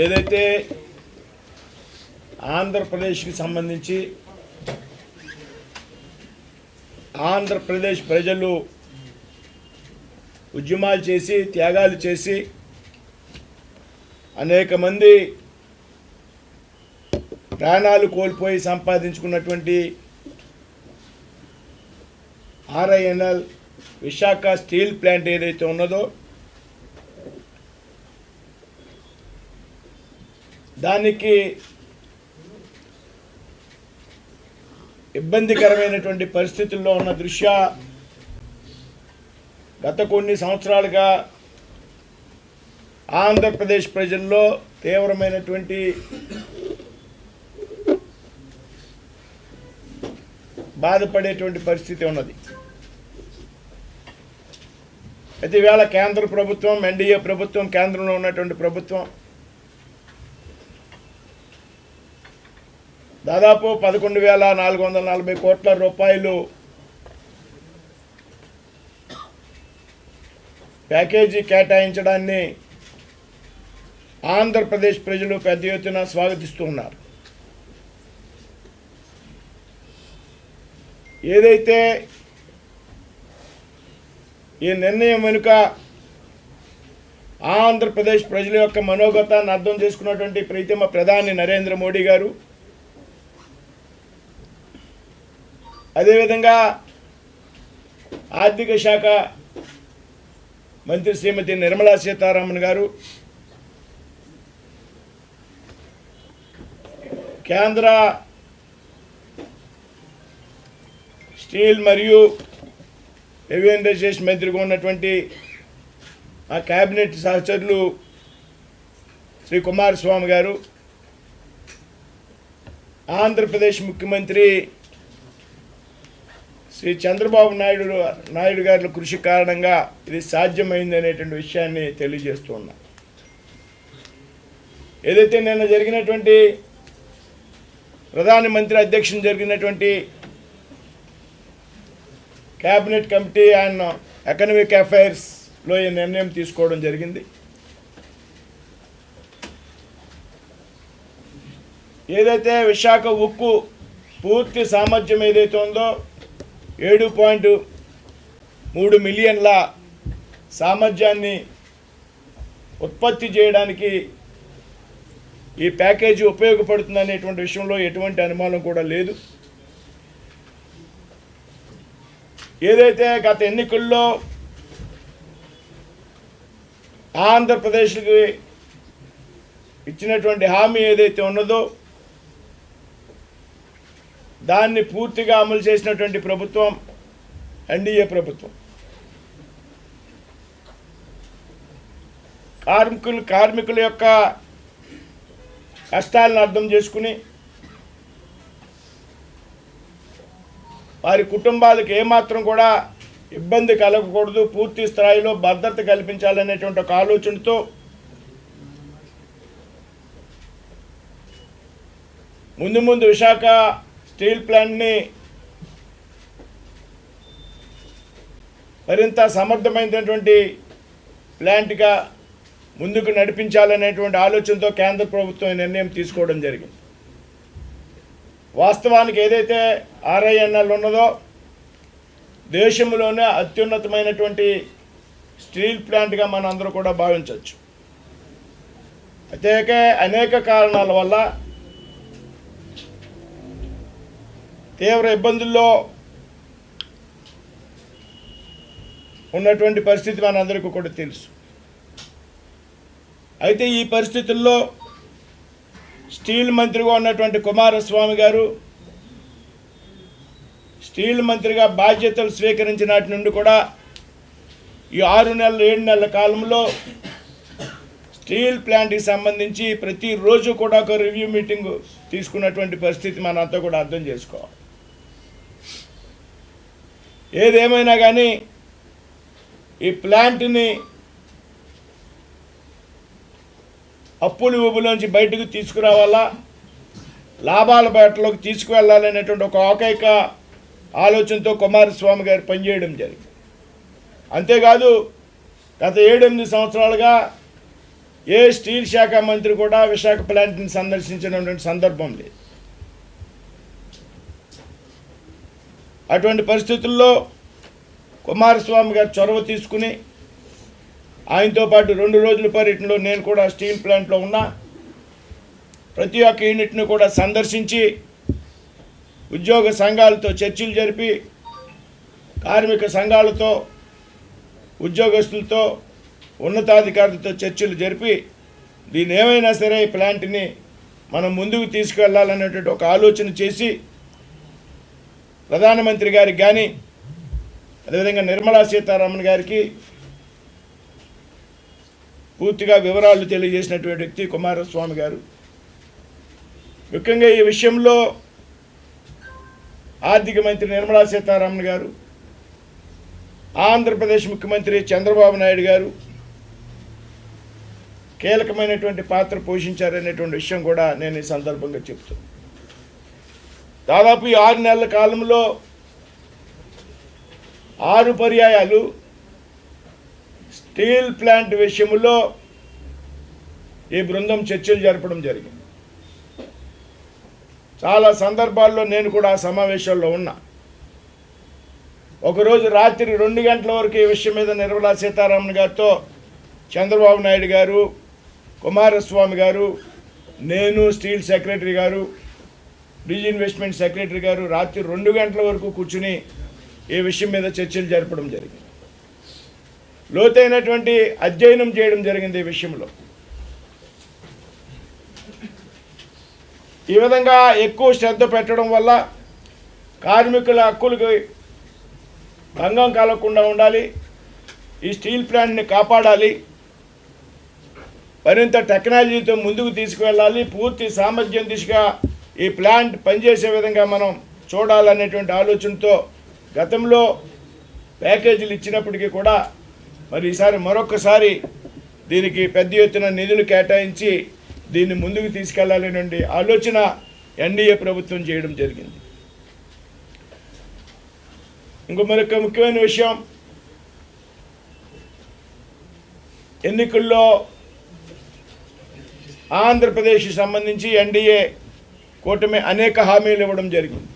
ఏదైతే ఆంధ్రప్రదేశ్కి సంబంధించి ఆంధ్రప్రదేశ్ ప్రజలు ఉద్యమాలు చేసి త్యాగాలు చేసి అనేక మంది ప్రాణాలు కోల్పోయి సంపాదించుకున్నటువంటి ఆర్ఐఎన్ఎల్ విశాఖ స్టీల్ ప్లాంట్ ఏదైతే ఉన్నదో దానికి ఇబ్బందికరమైనటువంటి పరిస్థితుల్లో ఉన్న దృష్ట్యా గత కొన్ని సంవత్సరాలుగా ఆంధ్రప్రదేశ్ ప్రజల్లో తీవ్రమైనటువంటి బాధపడేటువంటి పరిస్థితి ఉన్నది. అయితే ఈవేళ కేంద్ర ప్రభుత్వం, ఎన్డీఏ ప్రభుత్వం, కేంద్రంలో ఉన్నటువంటి ప్రభుత్వం దాదాపు 11,440 కోట్ల రూపాయలు ప్యాకేజీ కేటాయించడాన్ని ఆంధ్రప్రదేశ్ ప్రజలు పెద్ద ఎత్తున స్వాగతిస్తూ ఉన్నారు. ఏదైతే ఈ నిర్ణయం వెనుక ఆంధ్రప్రదేశ్ ప్రజల యొక్క మనోగతాన్ని అర్థం చేసుకున్నటువంటి ప్రీతమ ప్రధాని నరేంద్ర మోడీ గారు, అదేవిధంగా ఆర్థిక శాఖ మంత్రి శ్రీమతి నిర్మలా సీతారామన్ గారు, కేంద్ర స్టీల్ మరియు హెవీ ఇండస్ట్రీస్ మంత్రిగా ఉన్నటువంటి ఆ కేబినెట్ సహచరులు శ్రీ కుమారస్వామి గారు, ఆంధ్రప్రదేశ్ ముఖ్యమంత్రి శ్రీ చంద్రబాబు నాయుడు గారి కృషి కారణంగా ఇది సాధ్యమైంది అనేటువంటి విషయాన్ని తెలియజేస్తూ ఉన్నా. ఏదైతే నిన్న జరిగినటువంటి ప్రధానమంత్రి అధ్యక్షతన జరిగినటువంటి క్యాబినెట్ కమిటీ అండ్ ఎకనామిక్ అఫైర్స్లో ఈ నిర్ణయం తీసుకోవడం జరిగింది. ఏదైతే విశాఖ ఉక్కు పూర్తి సామర్థ్యం ఏదైతే ఉందో 7.3 మిలియన్ల సామర్థ్యాన్ని ఉత్పత్తి చేయడానికి ఈ ప్యాకేజీ ఉపయోగపడుతుంది అనేటువంటి విషయంలో ఎటువంటి అనుమానం కూడా లేదు. ఏదైతే గత ఎన్నికల్లో ఆంధ్రప్రదేశ్కి ఇచ్చినటువంటి హామీ ఏదైతే ఉన్నదో దాన్ని పూర్తిగా అమలు చేసినటువంటి ప్రభుత్వం ఎన్డీఏ ప్రభుత్వం. కార్మికుల యొక్క కష్టాలను అర్థం చేసుకుని వారి కుటుంబాలకు ఏమాత్రం కూడా ఇబ్బంది కలగకూడదు, పూర్తి స్థాయిలో భద్రత కల్పించాలనేటువంటి ఒక ఆలోచనతో ముందు విశాఖ స్టీల్ ప్లాంట్ని మరింత సమర్థమైనటువంటి ప్లాంట్గా ముందుకు నడిపించాలనేటువంటి ఆలోచనతో కేంద్ర ప్రభుత్వం నిర్ణయం తీసుకోవడం జరిగింది. వాస్తవానికి ఏదైతే ఆర్ఐఎన్ఎల్ ఉన్నదో దేశంలోనే అత్యున్నతమైనటువంటి స్టీల్ ప్లాంట్గా మనం అందరూ కూడా భావించవచ్చు. అయితే అనేక కారణాల వల్ల తీవ్ర ఇబ్బందుల్లో ఉన్నటువంటి పరిస్థితి మనందరికీ కూడా తెలుసు. అయితే ఈ పరిస్థితుల్లో స్టీల్ మంత్రిగా ఉన్నటువంటి కుమారస్వామి గారు స్టీల్ మంత్రిగా బాధ్యతలు స్వీకరించిన నాటి నుండి కూడా ఈ 6 నెలలు 7 నెలల కాలంలో స్టీల్ ప్లాంట్కి సంబంధించి ప్రతిరోజు కూడా ఒక రివ్యూ మీటింగ్ తీసుకున్నటువంటి పరిస్థితి మనంతా కూడా అర్థం చేసుకోవాలి. ఏదేమైనా కానీ ఈ ప్లాంట్ని అప్పులు ఊబులోంచి బయటకు తీసుకురావాలా, లాభాల బాటలోకి తీసుకువెళ్ళాలనేటువంటి ఒక ఏకైక ఆలోచనతో కుమారస్వామి గారు పనిచేయడం జరిగింది. అంతేకాదు గత 7-8 సంవత్సరాలుగా ఏ స్టీల్ శాఖ మంత్రి కూడా విశాఖ ప్లాంట్ని సందర్శించినటువంటి సందర్భం లేదు. అటువంటి పరిస్థితుల్లో కుమారస్వామి గారు చొరవ తీసుకుని ఆయనతో పాటు 2 రోజుల పర్యటనలో నేను కూడా స్టీల్ ప్లాంట్లో ఉన్నా. ప్రతి ఒక్క యూనిట్ను కూడా సందర్శించి ఉద్యోగ సంఘాలతో చర్చలు జరిపి, కార్మిక సంఘాలతో, ఉద్యోగస్తులతో, ఉన్నతాధికారులతో చర్చలు జరిపి దీన్ని ఏమైనా సరే ఈ ప్లాంట్ని మనం ముందుకు తీసుకువెళ్ళాలనేటువంటి ఒక ఆలోచన చేసి ప్రధానమంత్రి గారికి కానీ అదేవిధంగా నిర్మలా సీతారామన్ గారికి పూర్తిగా వివరాలు తెలియజేసినటువంటి వ్యక్తి కుమారస్వామి గారు. ముఖ్యంగా ఈ విషయంలో ఆర్థిక మంత్రి నిర్మలా సీతారామన్ గారు, ఆంధ్రప్రదేశ్ ముఖ్యమంత్రి చంద్రబాబు నాయుడు గారు కీలకమైనటువంటి పాత్ర పోషించారనేటువంటి విషయం కూడా నేను ఈ సందర్భంగా చెప్తాను. దాదాపు ఈ 6 నెలల కాలంలో 6 పర్యాయాలు స్టీల్ ప్లాంట్ విషయంలో ఈ బృందం చర్చలు జరపడం జరిగింది. చాలా సందర్భాల్లో నేను కూడా ఆ సమావేశాల్లో ఉన్నా. ఒకరోజు రాత్రి 2 గంటల వరకు ఈ విషయం మీద నిర్మలా సీతారామన్ గారితో చంద్రబాబు నాయుడు గారు, కుమారస్వామి గారు, నేను, స్టీల్ సెక్రటరీ గారు, డిజిన్వెస్ట్మెంట్ సెక్రటరీ గారు రాత్రి 2 గంటల వరకు కూర్చుని ఈ విషయం మీద చర్చలు జరపడం జరిగింది. లోతైనటువంటి అధ్యయనం చేయడం జరిగింది ఈ విషయంలో. ఈ విధంగా ఎక్కువ శ్రద్ధ పెట్టడం వల్ల కార్మికుల హక్కులకు భంగం కలగకుండా ఉండాలి, ఈ స్టీల్ ప్లాంట్ని కాపాడాలి, మరింత టెక్నాలజీతో ముందుకు తీసుకువెళ్ళాలి, పూర్తి సామర్థ్యం దిశగా ఈ ప్లాంట్ పనిచేసే విధంగా మనం చూడాలనేటువంటి ఆలోచనతో గతంలో ప్యాకేజీలు ఇచ్చినప్పటికీ కూడా మరి ఈసారి మరొకసారి దీనికి పెద్ద ఎత్తున నిధులు కేటాయించి దీన్ని ముందుకు తీసుకెళ్లాలనేటువంటి ఆలోచన ఎన్డీఏ ప్రభుత్వం చేయడం జరిగింది. ఇంకో మరొక ముఖ్యమైన విషయం, ఎన్నికల్లో ఆంధ్రప్రదేశ్కి సంబంధించి ఎన్డీఏ కూటమి అనేక హామీలు ఇవ్వడం జరిగింది.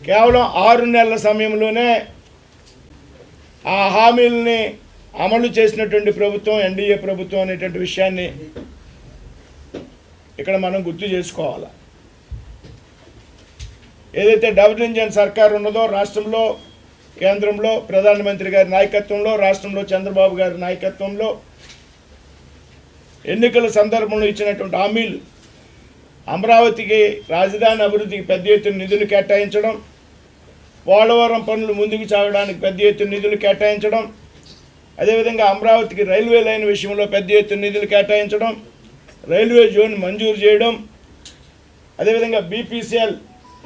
కేవలం 6 నెలల సమయంలోనే ఆ హామీలని అమలు చేసినటువంటి ప్రభుత్వం ఎన్డీఏ ప్రభుత్వం అనేటువంటి విషయాన్ని ఇక్కడ మనం గుర్తు చేసుకోవాలి. ఏదైతే డబుల్ ఇంజన్ సర్కార్ ఉన్నదో రాష్ట్రంలో, కేంద్రంలో ప్రధానమంత్రి గారి నాయకత్వంలో, రాష్ట్రంలో చంద్రబాబు గారి నాయకత్వంలో ఎన్నికల సందర్భంలో ఇచ్చినటువంటి హామీలు, అమరావతికి రాజధాని అభివృద్ధికి పెద్ద ఎత్తున నిధులు కేటాయించడం, పోలవరం పనులు ముందుకు సాగడానికి పెద్ద ఎత్తున నిధులు కేటాయించడం, అదేవిధంగా అమరావతికి రైల్వే లైన్ విషయంలో పెద్ద ఎత్తున నిధులు కేటాయించడం, రైల్వే జోన్ మంజూరు చేయడం, అదేవిధంగా బీపీసీఎల్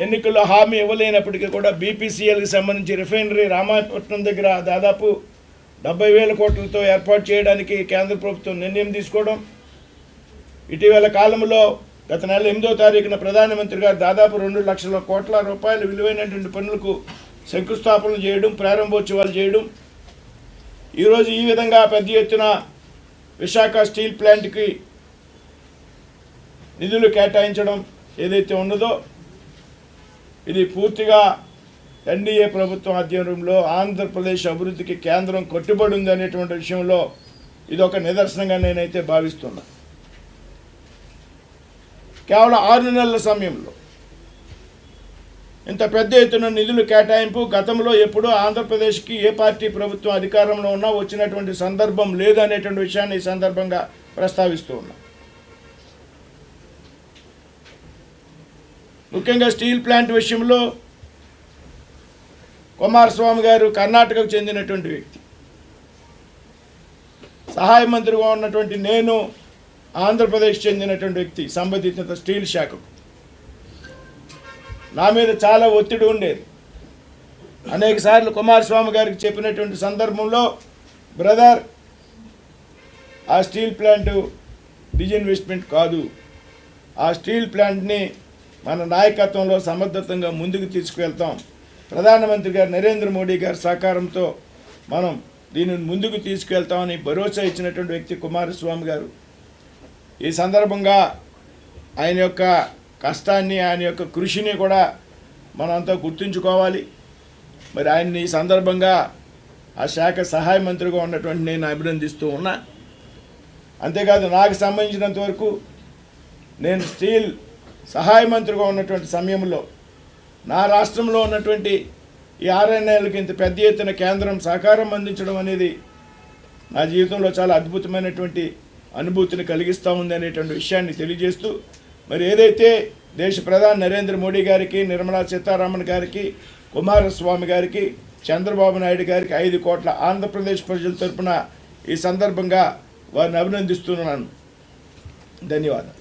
ఎన్నికల్లో హామీ ఇవ్వలేనప్పటికీ కూడా బీపీసీఎల్కి సంబంధించి రిఫైనరీ రామాయపట్నం దగ్గర దాదాపు 70,000 కోట్లతో ఏర్పాటు చేయడానికి కేంద్ర ప్రభుత్వం నిర్ణయం తీసుకోవడం, ఇటీవల కాలంలో గత నెల 8వ తారీఖున ప్రధానమంత్రి గారు దాదాపు 2 లక్షల కోట్ల రూపాయలు విలువైనటువంటి పనులకు శంకుస్థాపనలు చేయడం, ప్రారంభోత్సవాలు చేయడం, ఈరోజు ఈ విధంగా పెద్ద ఎత్తున విశాఖ స్టీల్ ప్లాంట్కి నిధులు కేటాయించడం ఏదైతే ఉన్నదో ఇది పూర్తిగా ఎన్డీఏ ప్రభుత్వం ఆధ్వర్యంలో ఆంధ్రప్రదేశ్ అభివృద్ధికి కేంద్రం కట్టుబడి ఉంది అనేటువంటి విషయంలో ఇది ఒక నిదర్శనంగా నేనైతే భావిస్తున్నా. కేవలం 6 నెలల సమయంలో ఇంత పెద్ద ఎత్తున నిధులు కేటాయింపు గతంలో ఎప్పుడూ ఆంధ్రప్రదేశ్కి ఏ పార్టీ ప్రభుత్వం అధికారంలో ఉన్నా వచ్చినటువంటి సందర్భం లేదనేటువంటి విషయాన్ని ఈ సందర్భంగా ప్రస్తావిస్తూ ఉన్నా. ముఖ్యంగా స్టీల్ ప్లాంట్ విషయంలో కుమారస్వామి గారు కర్ణాటకకు చెందినటువంటి వ్యక్తి, సహాయ మంత్రిగా ఉన్నటువంటి నేను ఆంధ్రప్రదేశ్ చెందినటువంటి వ్యక్తి, సంబంధిత స్టీల్ శాఖకు నా మీద చాలా ఒత్తిడి ఉండేది. అనేక సార్లు కుమారస్వామి గారికి చెప్పినటువంటి సందర్భంలో, బ్రదర్ ఆ స్టీల్ ప్లాంట్ డిజిన్వెస్ట్మెంట్ కాదు, ఆ స్టీల్ ప్లాంట్ని మన నాయకత్వంలో సమర్థతంగా ముందుకు తీసుకువెళ్తాం, ప్రధానమంత్రి గారు నరేంద్ర మోడీ గారి సహకారంతో మనం దీనిని ముందుకు తీసుకెళ్తామని భరోసా ఇచ్చినటువంటి వ్యక్తి కుమారస్వామి గారు. ఈ సందర్భంగా ఆయన యొక్క కష్టాన్ని, ఆయన యొక్క కృషిని కూడా మనంతా గుర్తుంచుకోవాలి. మరి ఆయన్ని ఈ సందర్భంగా ఆ శాఖ సహాయ మంత్రిగా ఉన్నటువంటి నేను అభినందిస్తూ ఉన్నా. అంతేకాదు, నాకు సంబంధించినంత వరకు నేను స్టీల్ సహాయ మంత్రిగా ఉన్నటువంటి సమయంలో నా రాష్ట్రంలో ఉన్నటువంటి ఈ ఆర్ఎన్ఐలకు ఇంత పెద్ద ఎత్తున కేంద్రం సహకారం అందించడం అనేది నా జీవితంలో చాలా అద్భుతమైనటువంటి అనుభూతిని కలిగిస్తూ ఉంది అనేటువంటి విషయాన్ని తెలియజేస్తూ, మరి ఏదైతే దేశ ప్రధాని నరేంద్ర మోడీ గారికి, నిర్మలా సీతారామన్ గారికి, కుమారస్వామి గారికి, చంద్రబాబు నాయుడు గారికి 5 కోట్ల ఆంధ్రప్రదేశ్ ప్రజల తరపున ఈ సందర్భంగా వారిని అభినందిస్తున్నాను. ధన్యవాదాలు.